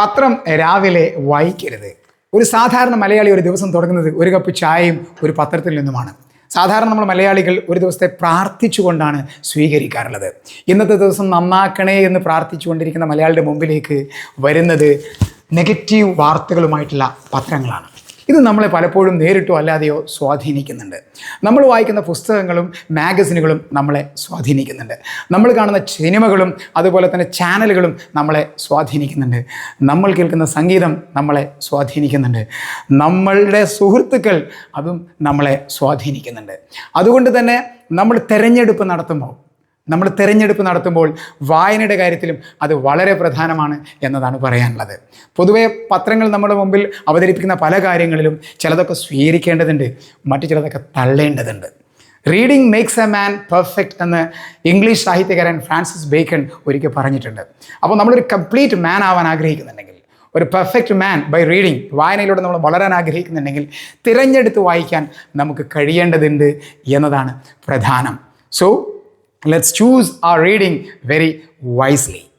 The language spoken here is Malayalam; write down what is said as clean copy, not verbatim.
പത്രം രാവിലെ വായിക്കരുത്. ഒരു സാധാരണ മലയാളി ഒരു ദിവസം തുടങ്ങുന്നത് ഒരു കപ്പ് ചായയും ഒരു പത്രത്തിൽ നിന്നുമാണ്. സാധാരണ നമ്മൾ മലയാളികൾ ഒരു ദിവസത്തെ പ്രാർത്ഥിച്ചുകൊണ്ടാണ് സ്വീകരിക്കാറുള്ളത്. ഇന്നത്തെ ദിവസം നന്നാക്കണേ എന്ന് പ്രാർത്ഥിച്ചുകൊണ്ടിരിക്കുന്ന മലയാളിയുടെ മുമ്പിലേക്ക് വരുന്നത് നെഗറ്റീവ് വാർത്തകളുമായിട്ടുള്ള പത്രങ്ങളാണ്. ഇത് നമ്മളെ പലപ്പോഴും നേരിട്ടോ അല്ലാതെയോ സ്വാധീനിക്കുന്നുണ്ട്. നമ്മൾ വായിക്കുന്ന പുസ്തകങ്ങളും മാഗസിനുകളും നമ്മളെ സ്വാധീനിക്കുന്നുണ്ട്. നമ്മൾ കാണുന്ന സിനിമകളും അതുപോലെ തന്നെ ചാനലുകളും നമ്മളെ സ്വാധീനിക്കുന്നുണ്ട്. നമ്മൾ കേൾക്കുന്ന സംഗീതം നമ്മളെ സ്വാധീനിക്കുന്നുണ്ട്. നമ്മളുടെ സുഹൃത്തുക്കൾ അതും നമ്മളെ സ്വാധീനിക്കുന്നുണ്ട്. അതുകൊണ്ട് തന്നെ നമ്മൾ തിരഞ്ഞെടുപ്പ് നടത്തുമ്പോൾ വായനയുടെ കാര്യത്തിലും അത് വളരെ പ്രധാനമാണ് എന്നതാണ് പറയാനുള്ളത്. പൊതുവേ പത്രങ്ങൾ നമ്മുടെ മുമ്പിൽ അവതരിപ്പിക്കുന്ന പല കാര്യങ്ങളിലും ചിലതൊക്കെ സ്വീകരിക്കേണ്ടതുണ്ട്, മറ്റു ചിലതൊക്കെ തള്ളേണ്ടതുണ്ട്. Reading makes a man perfect എന്ന് ഇംഗ്ലീഷ് സാഹിത്യകാരൻ ഫ്രാൻസിസ് ബേക്കൺ ഒരിക്കൽ പറഞ്ഞിട്ടുണ്ട്. അപ്പോൾ നമ്മളൊരു കംപ്ലീറ്റ് മാൻ ആവാൻ ആഗ്രഹിക്കുന്നുണ്ടെങ്കിൽ, ഒരു പെർഫെക്റ്റ് മാൻ ബൈ റീഡിങ്, വായനയിലൂടെ നമ്മൾ വളരാൻ ആഗ്രഹിക്കുന്നുണ്ടെങ്കിൽ തിരഞ്ഞെടുത്ത് വായിക്കാൻ നമുക്ക് കഴിയേണ്ടതുണ്ട് എന്നതാണ് പ്രധാനം. So let's choose our reading very wisely.